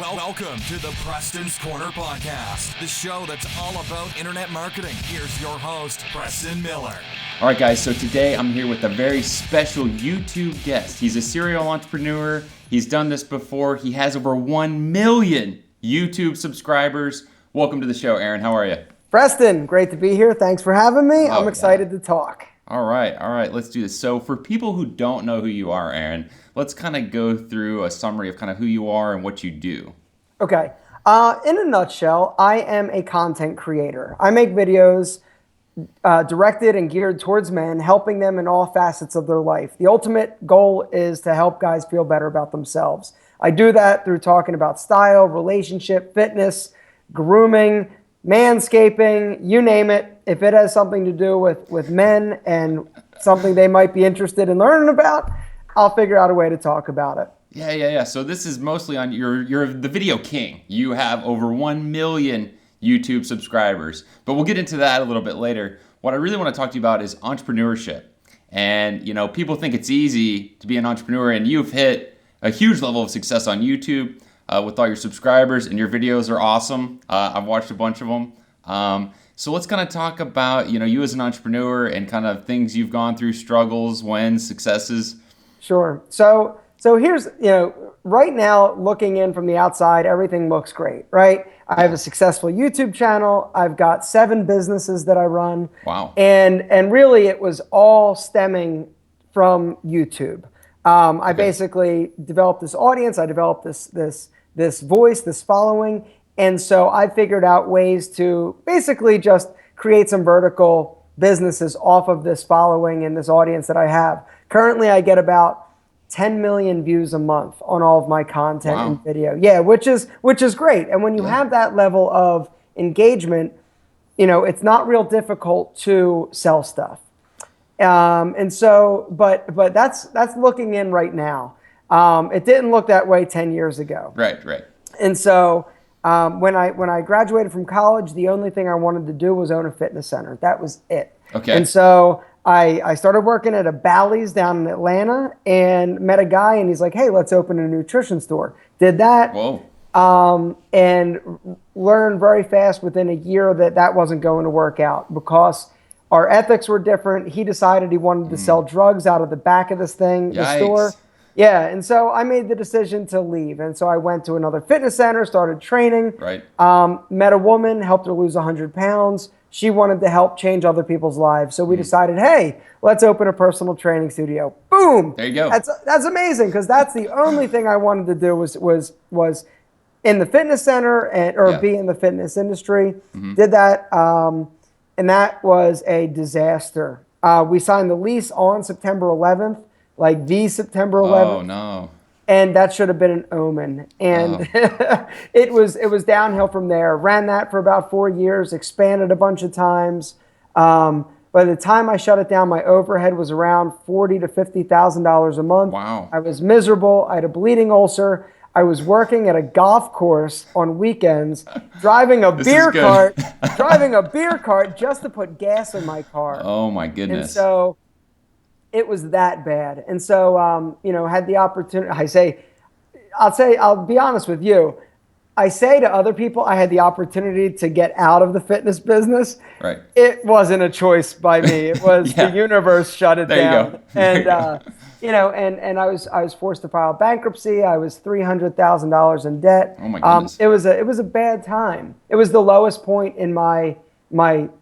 Welcome to the Preston's Corner podcast, the show that's all about internet marketing. Here's your host, Preston Miller. All right, guys, so today I'm here with a very special YouTube guest. He's a serial entrepreneur. He's done this before. He has over 1 million YouTube subscribers. Welcome to the show, Aaron. How are you? Preston, great to be here. Thanks for having me. I'm excited to talk. All right, let's do this. So for people who don't know who you are, Aaron, let's kind of go through a summary of kind of who you are and what you do. Okay. In a nutshell, I am a content creator. I make videos directed and geared towards men, helping them in all facets of their life. The ultimate goal is to help guys feel better about themselves. I do that through talking about style, relationship, fitness, grooming, manscaping, you name it. If it has something to do with men and something they might be interested in learning about, I'll figure out a way to talk about it. Yeah. So this is mostly on you're the video king. You have over 1 million YouTube subscribers. But we'll get into that a little bit later. What I really want to talk to you about is entrepreneurship. And, you know, people think it's easy to be an entrepreneur, and you've hit a huge level of success on YouTube with all your subscribers, and your videos are awesome. I've watched a bunch of them. So let's kind of talk about, you know, you as an entrepreneur and kind of things you've gone through, struggles, wins, successes. Sure. So here's, right now, looking in from the outside, everything looks great, right? I have a successful YouTube channel. I've got 7 businesses that I run. Wow. And really, it was all stemming from YouTube. I basically developed this audience. I developed this voice, this following. And so I figured out ways to basically just create some vertical businesses off of this following and this audience that I have. Currently, I get about 10 million views a month on all of my content and video. Yeah, which is great. And when you have that level of engagement, it's not real difficult to sell stuff. And so, but that's looking in right now. It didn't look that way 10 years ago. Right. And so when I graduated from college, the only thing I wanted to do was own a fitness center. That was it. Okay. And so I started working at a Bally's down in Atlanta and met a guy, and he's like, hey, let's open a nutrition store. Did that. Whoa. And learned very fast within a year that wasn't going to work out because our ethics were different. He decided he wanted to sell drugs out of the back of this thing, the store. Yeah, and so I made the decision to leave. And so I went to another fitness center, started training. Right. Met a woman, helped her lose 100 pounds. She wanted to help change other people's lives. So we decided, hey, let's open a personal training studio. Boom! There you go. That's amazing because that's the only thing I wanted to do was in the fitness center or be in the fitness industry. Did that, and that was a disaster. We signed the lease on September 11th. Like the September 11th. Oh, no. And that should have been an omen. And it was downhill from there. Ran that for about 4 years, expanded a bunch of times. By the time I shut it down, my overhead was around $40,000 to $50,000 a month. Wow. I was miserable. I had a bleeding ulcer. I was working at a golf course on weekends, driving a beer cart just to put gas in my car. Oh, my goodness. And so it was that bad. And so, had the opportunity, I'll be honest with you. I say to other people, I had the opportunity to get out of the fitness business. Right. It wasn't a choice by me. It was the universe shut it down. And, and I was forced to file bankruptcy. I was $300,000 in debt. Oh my goodness. It was a bad time. It was the lowest point in my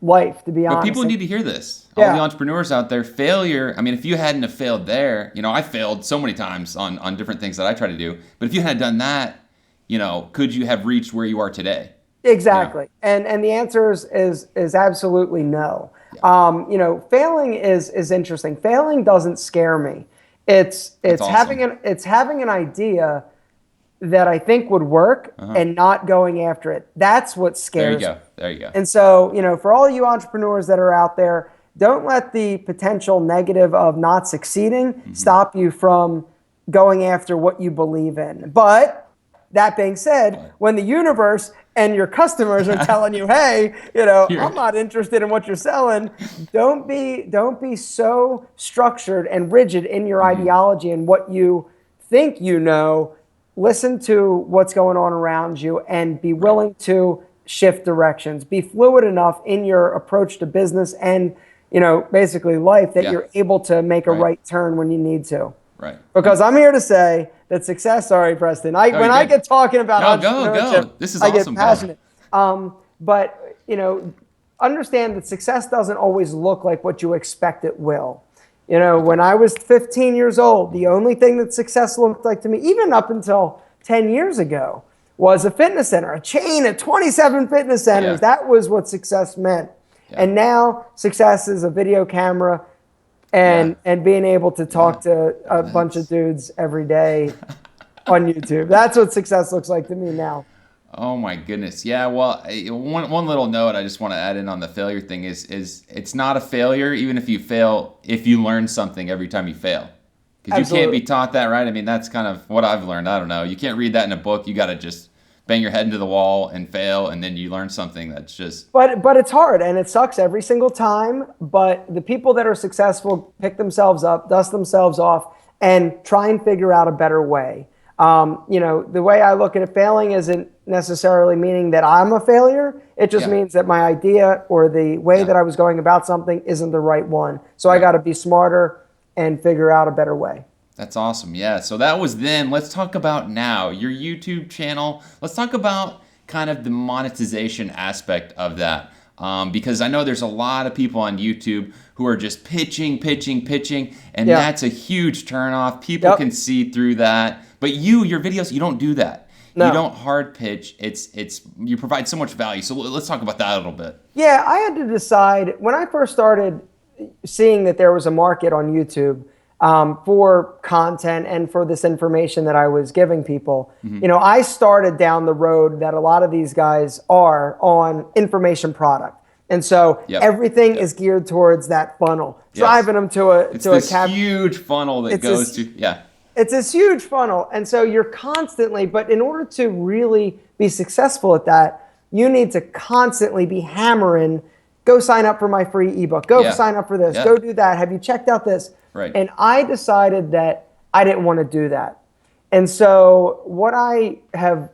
life, to be honest. But people need to hear this. All the entrepreneurs out there, failure, I mean, if you hadn't have failed there, I failed so many times on different things that I try to do. But if you had done that, could you have reached where you are today? Exactly. And the answer is absolutely no. Yeah. Failing is interesting. Failing doesn't scare me. It's awesome. having an idea that I think would work and not going after it. That's what scares me. There you go. And so, for all you entrepreneurs that are out there, don't let the potential negative of not succeeding stop you from going after what you believe in. But that being said, when the universe and your customers are telling you, hey, I'm not interested in what you're selling, don't be so structured and rigid in your ideology and what you think listen to what's going on around you and be willing to shift directions. Be fluid enough in your approach to business and, basically life that you're able to make a right turn when you need to. Right. Because I'm here to say that success, sorry, Preston, when I get talking about entrepreneurship, go. This is awesome. I get passionate. But, understand that success doesn't always look like what you expect it will. When I was 15 years old, the only thing that success looked like to me, even up until 10 years ago, was a fitness center, a chain of 27 fitness centers. Yeah. That was what success meant. Yeah. And now success is a video camera and being able to talk to a bunch of dudes every day on YouTube. That's what success looks like to me now. Oh my goodness. Yeah, well, one little note I just want to add in on the failure thing is it's not a failure even if you fail, if you learn something every time you fail. Because you can't be taught that, right? I mean, that's kind of what I've learned. I don't know. You can't read that in a book. You got to just bang your head into the wall and fail, and then you learn something that's just... But it's hard, and it sucks every single time. But the people that are successful pick themselves up, dust themselves off, and try and figure out a better way. The way I look at it, failing isn't necessarily meaning that I'm a failure. It just means that my idea or the way that I was going about something isn't the right one. So I got to be smarter and figure out a better way. That's awesome. Yeah. So that was then. Let's talk about now your YouTube channel. Let's talk about kind of the monetization aspect of that. Because I know there's a lot of people on YouTube who are just pitching, and that's a huge turnoff. People can see through that. But your videos, you don't do that. No. You don't hard pitch. It's you provide so much value. So let's talk about that a little bit. Yeah, I had to decide when I first started seeing that there was a market on YouTube for content and for this information that I was giving people. Mm-hmm. I started down the road that a lot of these guys are on information product. And so everything is geared towards that funnel, driving them to a huge funnel that goes to, It's this huge funnel. And so you're constantly, but in order to really be successful at that, you need to constantly be hammering, go sign up for my free ebook, go sign up for this, go do that. Have you checked out this? Right. And I decided that I didn't want to do that. And so what I have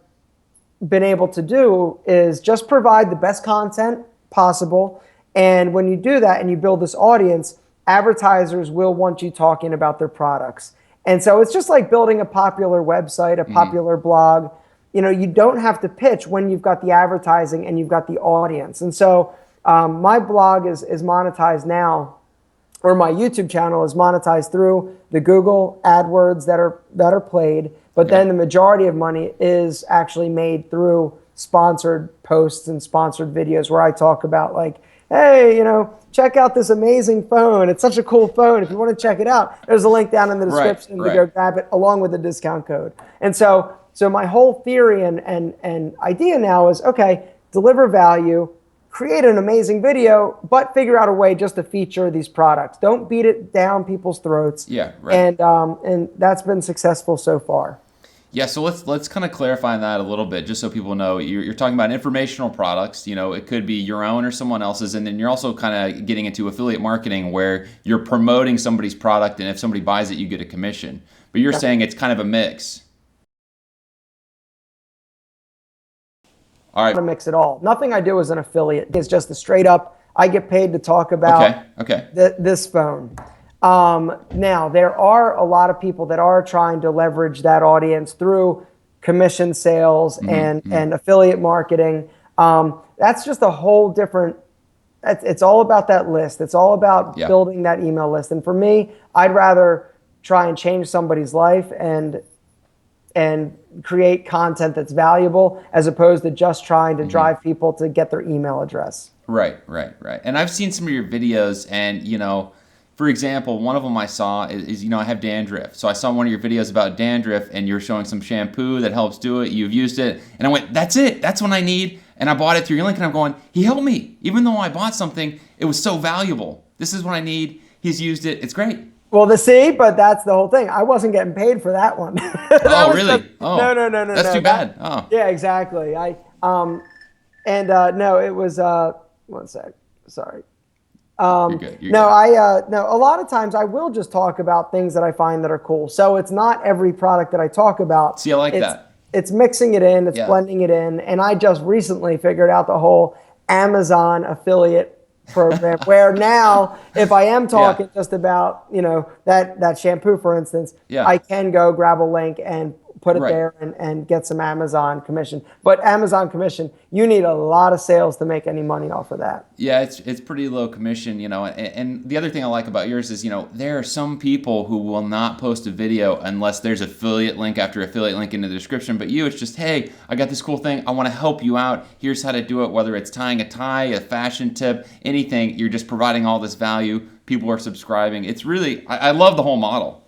been able to do is just provide the best content possible. And when you do that and you build this audience, advertisers will want you talking about their products. And so it's just like building a popular website, a popular blog. You don't have to pitch when you've got the advertising and you've got the audience. And so my blog is monetized now, or my YouTube channel is monetized through the Google AdWords that are played. But then the majority of money is actually made through sponsored posts and sponsored videos where I talk about like, hey, check out this amazing phone. It's such a cool phone. If you want to check it out, there's a link down in the description to go grab it along with the discount code. And so my whole theory and idea now is, okay, deliver value, create an amazing video, but figure out a way just to feature these products. Don't beat it down people's throats. Yeah, right. And that's been successful so far. Yeah, so let's kind of clarify that a little bit, just so people know. You're talking about informational products. It could be your own or someone else's, and then you're also kind of getting into affiliate marketing where you're promoting somebody's product, and if somebody buys it, you get a commission. But you're saying it's kind of a mix. All right. Not a mix at all. Nothing I do as an affiliate is just a straight up, I get paid to talk about this phone. Now, there are a lot of people that are trying to leverage that audience through commission sales and affiliate marketing. That's just a whole different, it's all about that list. It's all about building that email list. And for me, I'd rather try and change somebody's life and create content that's valuable as opposed to just trying to drive people to get their email address. Right. And I've seen some of your videos and, for example, one of them I saw is I have dandruff. So I saw one of your videos about dandruff and you're showing some shampoo that helps do it. You've used it. And I went, that's it. That's what I need. And I bought it through your link and I'm going, he helped me. Even though I bought something, it was so valuable. This is what I need. He's used it. It's great. Well, but that's the whole thing. I wasn't getting paid for that one. Really? No. That's too bad. Oh. Yeah, exactly. No, it was, one sec. Sorry. You're good. No, a lot of times I will just talk about things that I find that are cool. So it's not every product that I talk about. See, I like that. It's mixing it in, it's blending it in. And I just recently figured out the whole Amazon affiliate program where now if I am talking just about, that shampoo, for instance, I can go grab a link and put it there and get some Amazon commission. But Amazon commission, you need a lot of sales to make any money off of that. Yeah, it's pretty low commission, and the other thing I like about yours is, there are some people who will not post a video unless there's affiliate link after affiliate link in the description. But it's just, hey, I got this cool thing. I want to help you out. Here's how to do it, whether it's tying a tie, a fashion tip, anything. You're just providing all this value. People are subscribing. It's really, I love the whole model.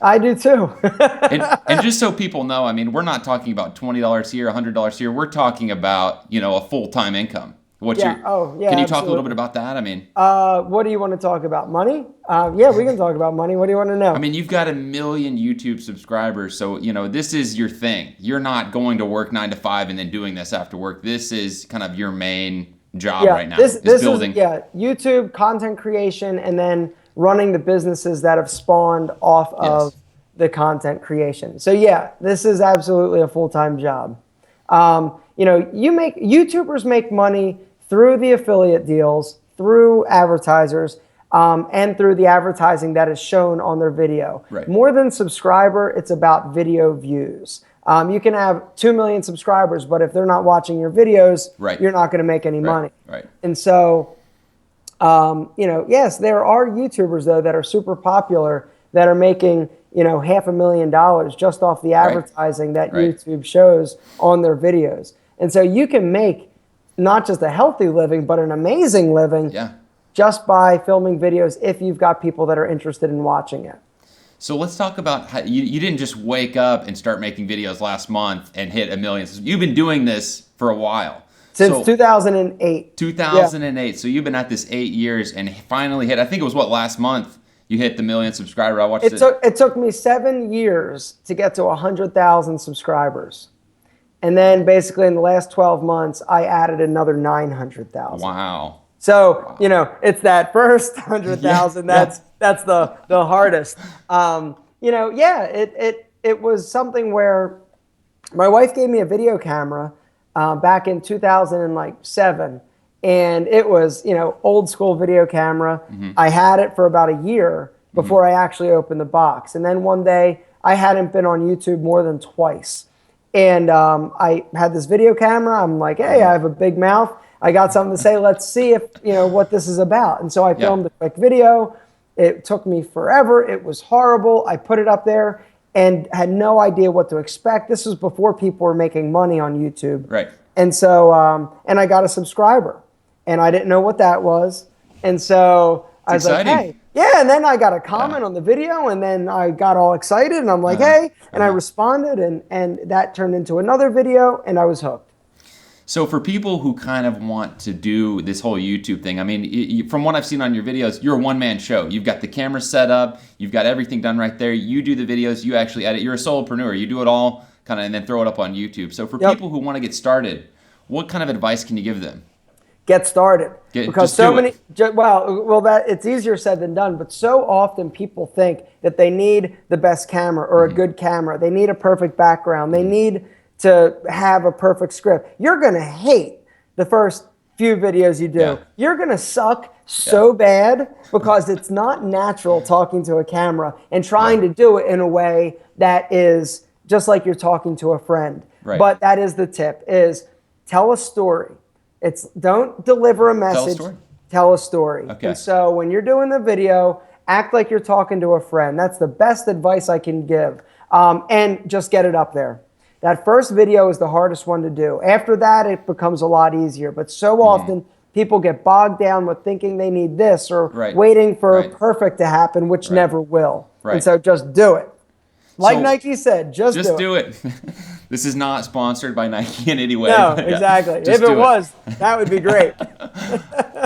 I do too. and just so people know, we're not talking about $20 here, $100 here. We're talking about, a full-time income. Can you talk a little bit about that? What do you want to talk about? Money? Yeah, we can talk about money. What do you want to know? You've got 1 million YouTube subscribers, so this is your thing. You're not going to work 9 to 5 and then doing this after work. This is kind of your main job right now. This is YouTube content creation, and then running the businesses that have spawned off of the content creation. So this is absolutely a full-time job. YouTubers make money through the affiliate deals, through advertisers, and through the advertising that is shown on their video. Right. More than subscriber, it's about video views. You can have 2 million subscribers, but if they're not watching your videos, you're not going to make any money. Right. And so, yes, there are YouTubers though that are super popular that are making, $500,000 just off the advertising that YouTube shows on their videos. And so you can make not just a healthy living, but an amazing living just by filming videos if you've got people that are interested in watching it. So let's talk about how you didn't just wake up and start making videos last month and hit 1 million. You've been doing this for a while. Since 2008. 2008. Yeah. So you've been at this 8 years and finally hit, I think it was last month you hit the 1 million subscriber. I watched it. It took me 7 years to get to 100,000 subscribers. And then basically in the last 12 months, I added another 900,000. Wow. So, it's that first 100,000 that's the hardest. It was something where my wife gave me a video camera back in 2007, and it was, old school video camera. Mm-hmm. I had it for about a year before I actually opened the box. And then one day I hadn't been on YouTube more than twice. And I had this video camera. I'm like, hey, I have a big mouth. I got something to say. Let's see if, what this is about. And so I filmed a quick video. It took me forever. It was horrible. I put it up there and had no idea what to expect. This was before people were making money on YouTube. Right. And so, and I got a subscriber, and I didn't know what that was. And so I was like, hey. Yeah, and then I got a comment on the video, and then I got all excited, and I'm like, hey, and I responded, and that turned into another video, and I was hooked. So for people who kind of want to do this whole YouTube thing, from what I've seen on your videos, you're a one-man show. You've got the camera set up, you've got everything done right there. You do the videos, you actually edit. You're a solopreneur. You do it all kind of, and then throw it up on YouTube. So for people who want to get started, what kind of advice can you give them? Get started. Because so many, it's easier said than done, but so often people think that they need the best camera or a good camera. They need a perfect background. They need to have a perfect script. You're going to hate the first few videos you do. Yeah. You're going to suck so bad because it's not natural talking to a camera and trying to do it in a way that is just like you're talking to a friend. Right. But that is the tip, is tell a story. Don't deliver a message, tell a story. Okay. And so when you're doing the video, act like you're talking to a friend. That's the best advice I can give. And just get it up there. That first video is the hardest one to do. After that, it becomes a lot easier. But so often, people get bogged down with thinking they need this or waiting for perfect to happen, which never will. Right. And so just do it. Like Nike said, just do it. This is not sponsored by Nike in any way. No, exactly. If it was, that would be great.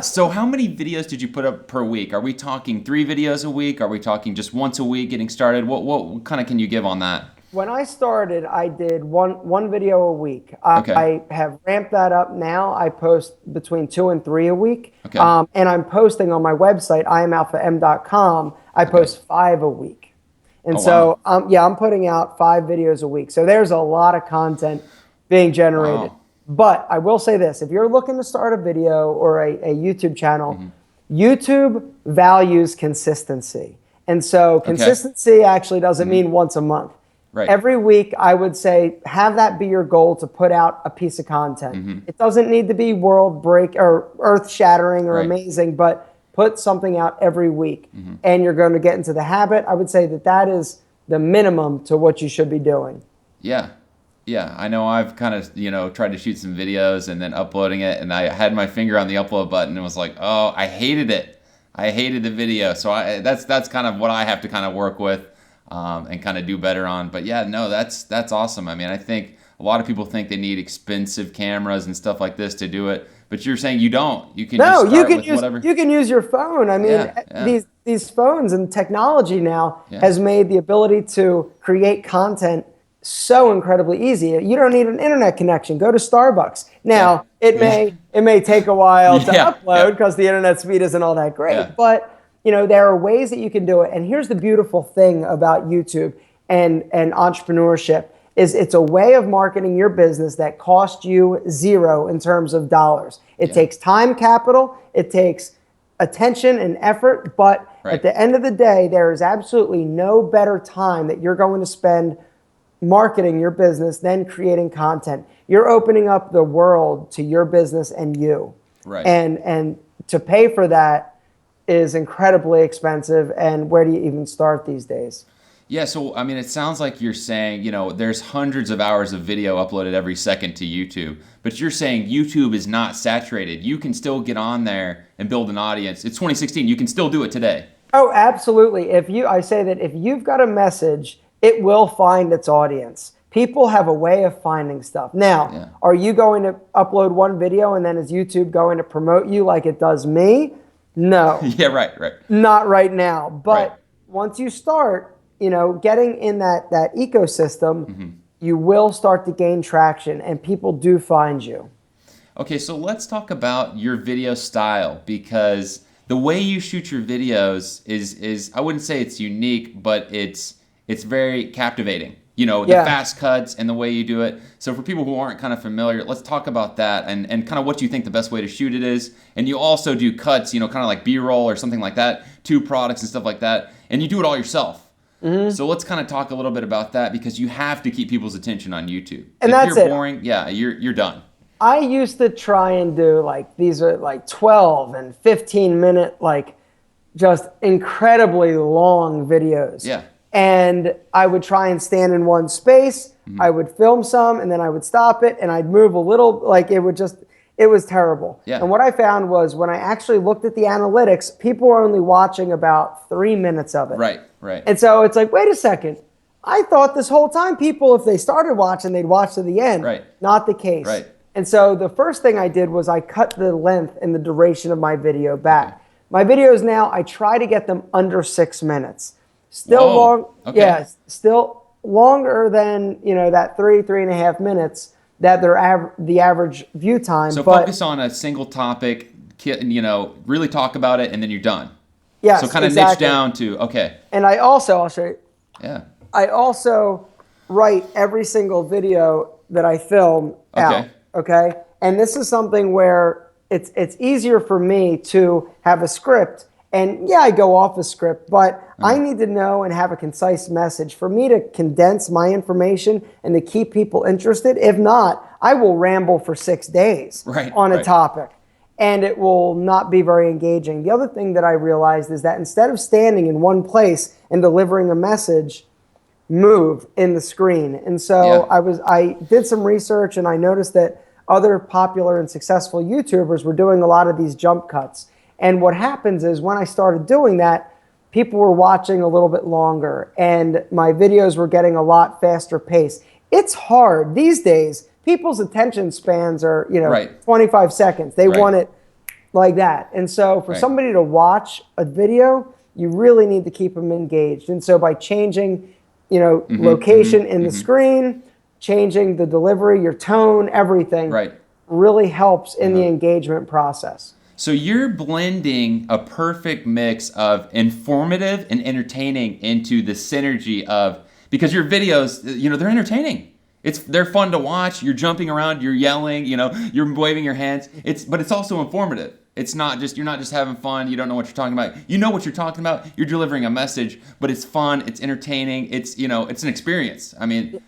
So how many videos did you put up per week? Are we talking 3 videos a week? Are we talking just once a week getting started? What kind of can you give on that? When I started, I did one video a week. Okay. I have ramped that up now. I post between 2 and 3 a week. Okay. And I'm posting on my website, iamalpham.com. I post 5 a week. And wow. I'm putting out 5 videos a week. So there's a lot of content being generated. Wow. But I will say this, if you're looking to start a video or a YouTube channel, YouTube values consistency. And so consistency actually doesn't mean once a month. Right. Every week, I would say, have that be your goal to put out a piece of content. It doesn't need to be world break or earth shattering or amazing, but put something out every week and you're going to get into the habit. I would say that is the minimum to what you should be doing. Yeah. Yeah, I know I've kind of, tried to shoot some videos and then uploading it, and I had my finger on the upload button and was like, oh, I hated it. I hated the video. So that's kind of what I have to kind of work with and kind of do better on. But yeah, no, that's awesome. I mean, I think a lot of people think they need expensive cameras and stuff like this to do it, but you're saying you don't. You can just start with whatever. You can use your phone. I mean, these phones and technology now has made the ability to create content so incredibly easy. You don't need an internet connection. Go to Starbucks. Now, it may take a while to upload because the internet speed isn't all that great, but there are ways that you can do it. And here's the beautiful thing about YouTube and entrepreneurship is it's a way of marketing your business that costs you zero in terms of dollars. It takes time capital, it takes attention and effort, but at the end of the day, there is absolutely no better time that you're going to spend marketing your business than creating content. You're opening up the world to your business and you. Right. And to pay for that is incredibly expensive. And where do you even start these days? Yeah, so I mean, it sounds like you're saying, there's hundreds of hours of video uploaded every second to YouTube, but you're saying YouTube is not saturated. You can still get on there and build an audience. It's 2016. You can still do it today. Oh, absolutely. I say that if you've got a message, it will find its audience. People have a way of finding stuff. Now, are you going to upload one video and then is YouTube going to promote you like it does me? No. Yeah, right. Not right now. But once you start, getting in that ecosystem, you will start to gain traction and people do find you. Okay, so let's talk about your video style, because the way you shoot your videos is I wouldn't say it's unique, but it's very captivating. The fast cuts and the way you do it. So for people who aren't kind of familiar, let's talk about that and kind of what you think the best way to shoot it is. And you also do cuts, kind of like B-roll or something like that, to products and stuff like that. And you do it all yourself. So let's kind of talk a little bit about that, because you have to keep people's attention on YouTube. And if you're boring, you're done. I used to try and do these are 12 and 15 minute, just incredibly long videos. Yeah. And I would try and stand in one space. I would film some and then I would stop it and I'd move a little, it was terrible. Yeah. And what I found was when I actually looked at the analytics, people were only watching about 3 minutes of it. Right. And so it's wait a second. I thought this whole time people, if they started watching, they'd watch to the end. Right. Not the case. Right. And so the first thing I did was I cut the length and the duration of my video back. My videos now, I try to get them under 6 minutes. Still long, still longer than, that 3.5 minutes that they're the average view time. So focus on a single topic, really talk about it, and then you're done. Yes, so kind of niche down to, And I'll show you. Yeah. I also write every single video that I film out. Okay. And this is something where it's easier for me to have a script. And I go off a script, but I need to know and have a concise message for me to condense my information and to keep people interested. If not, I will ramble for 6 days on a topic and it will not be very engaging. The other thing that I realized is that instead of standing in one place and delivering a message, move in the screen. And so I did some research and I noticed that other popular and successful YouTubers were doing a lot of these jump cuts. And what happens is when I started doing that, people were watching a little bit longer and my videos were getting a lot faster pace. It's hard. These days, people's attention spans are, 25 seconds. They want it like that. And so for somebody to watch a video, you really need to keep them engaged. And so by changing, location in the screen, changing the delivery, your tone, everything. Right. Really helps in the engagement process. So you're blending a perfect mix of informative and entertaining into the synergy of, because your videos, they're entertaining. They're fun to watch. You're jumping around, you're yelling, you're waving your hands. But it's also informative. You're not just having fun. You don't know what you're talking about. You know what you're talking about. You're delivering a message, but it's fun. It's entertaining. It's an experience. I mean,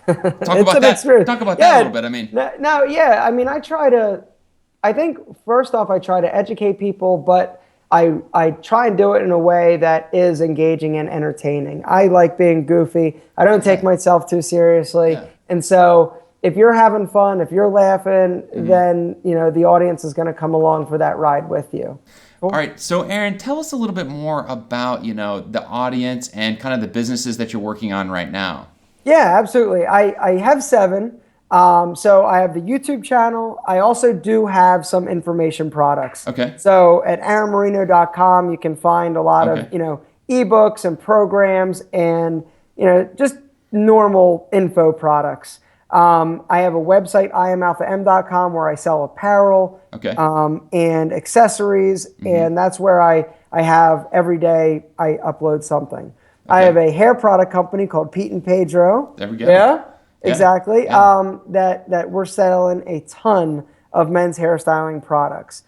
talk about that. Experience. Talk about that a little bit. I mean, I think first off, I try to educate people, but I try and do it in a way that is engaging and entertaining. I like being goofy. I don't take myself too seriously. Yeah. And so if you're having fun, if you're laughing, then, the audience is going to come along for that ride with you. Cool. All right. So Aaron, tell us a little bit more about, the audience and kind of the businesses that you're working on right now. Yeah, absolutely. I have 7. So I have the YouTube channel. I also do have some information products. Okay. So at aaronmarino.com, you can find a lot of, ebooks and programs and, just normal info products. I have a website, iamalpham.com, where I sell apparel and accessories. And that's where I have every day I upload something. I have a hair product company called Pete and Pedro. There we go. Yeah. Exactly. Yeah. That we're selling a ton of men's hairstyling products.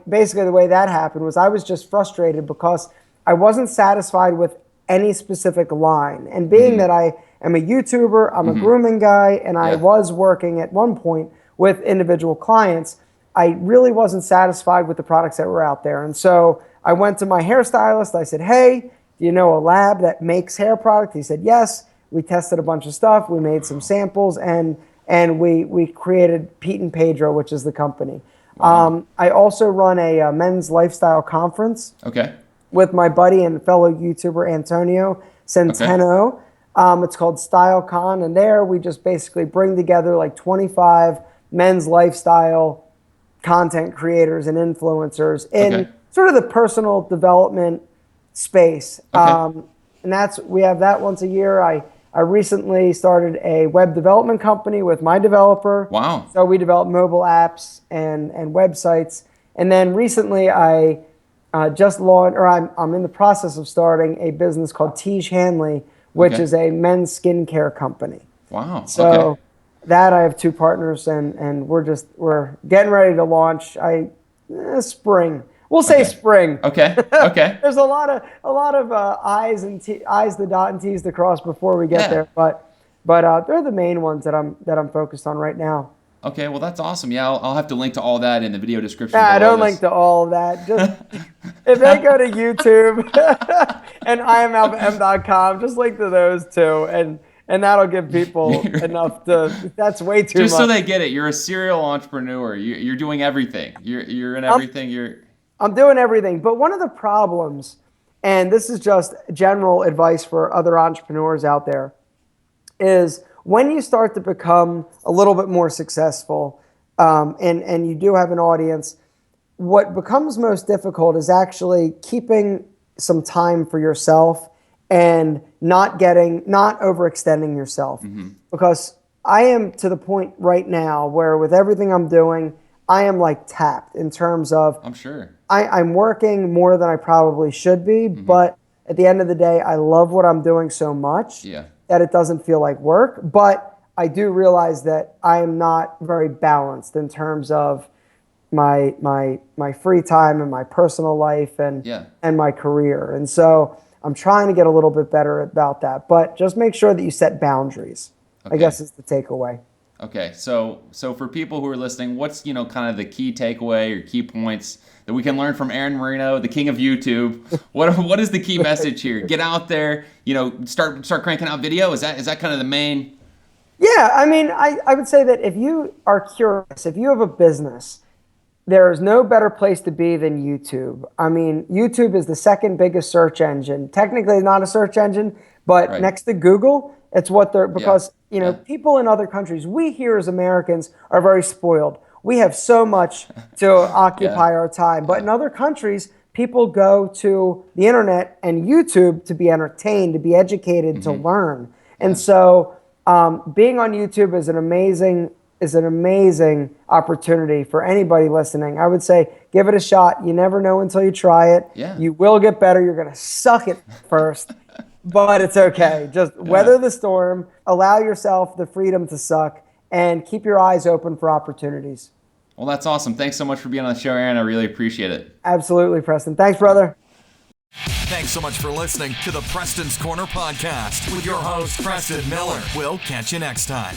Basically the way that happened was I was just frustrated because I wasn't satisfied with any specific line. And being that I am a YouTuber, I'm a grooming guy, and I was working at one point with individual clients, I really wasn't satisfied with the products that were out there. And so I went to my hairstylist. I said, hey, do you know a lab that makes hair product? He said, yes. We tested a bunch of stuff. We made some samples, and we created Pete and Pedro, which is the company. Wow. I also run a men's lifestyle conference with my buddy and fellow YouTuber Antonio Centeno. It's called StyleCon, and there we just basically bring together like 25 men's lifestyle content creators and influencers in sort of the personal development space. And we have that once a year. I recently started a web development company with my developer. Wow. So we develop mobile apps and websites. And then recently I just launched, or I'm in the process of starting a business called Tiege Hanley, which is a men's skincare company. Wow. So that I have 2 partners, and we're getting ready to launch spring. We'll say spring. Okay. There's a lot of I's to dot and T's to cross before we get there, but they're the main ones that I'm focused on right now. Okay, well that's awesome. Yeah, I'll have to link to all that in the video description. I don't link to all of that. Just if they go to YouTube and iamalpam.com, just link to those 2, and that'll give people enough to. That's way too much. Just so they get it, you're a serial entrepreneur. You're doing everything. You're in everything. I'm doing everything. But one of the problems, and this is just general advice for other entrepreneurs out there, is when you start to become a little bit more successful and you do have an audience, what becomes most difficult is actually keeping some time for yourself and not overextending yourself. Because I am to the point right now where with everything I'm doing, I am like tapped in terms of, I'm sure. I'm working more than I probably should be, but at the end of the day, I love what I'm doing so much that it doesn't feel like work. But I do realize that I am not very balanced in terms of my free time and my personal life and my career. And so I'm trying to get a little bit better about that. But just make sure that you set boundaries, I guess is the takeaway. Okay, so for people who are listening, what's kind of the key takeaway or key points that we can learn from Aaron Marino, the king of YouTube? What is the key message here? Get out there, start cranking out video. Is that kind of the main? Yeah, I mean, I would say that if you are curious, if you have a business, there is no better place to be than YouTube. I mean, YouTube is the second biggest search engine. Technically not a search engine, but next to Google, it's what they're, because people in other countries, we here as Americans are very spoiled. We have so much to occupy our time. But in other countries, people go to the internet and YouTube to be entertained, to be educated, to learn. And so being on YouTube is an amazing opportunity for anybody listening. I would say give it a shot. You never know until you try it. Yeah. You will get better. You're going to suck at first, but it's okay. Just weather the storm, allow yourself the freedom to suck, and keep your eyes open for opportunities. Well, that's awesome. Thanks so much for being on the show, Aaron. I really appreciate it. Absolutely, Preston. Thanks, brother. Thanks so much for listening to the Preston's Corner podcast with your host, Preston Miller. We'll catch you next time.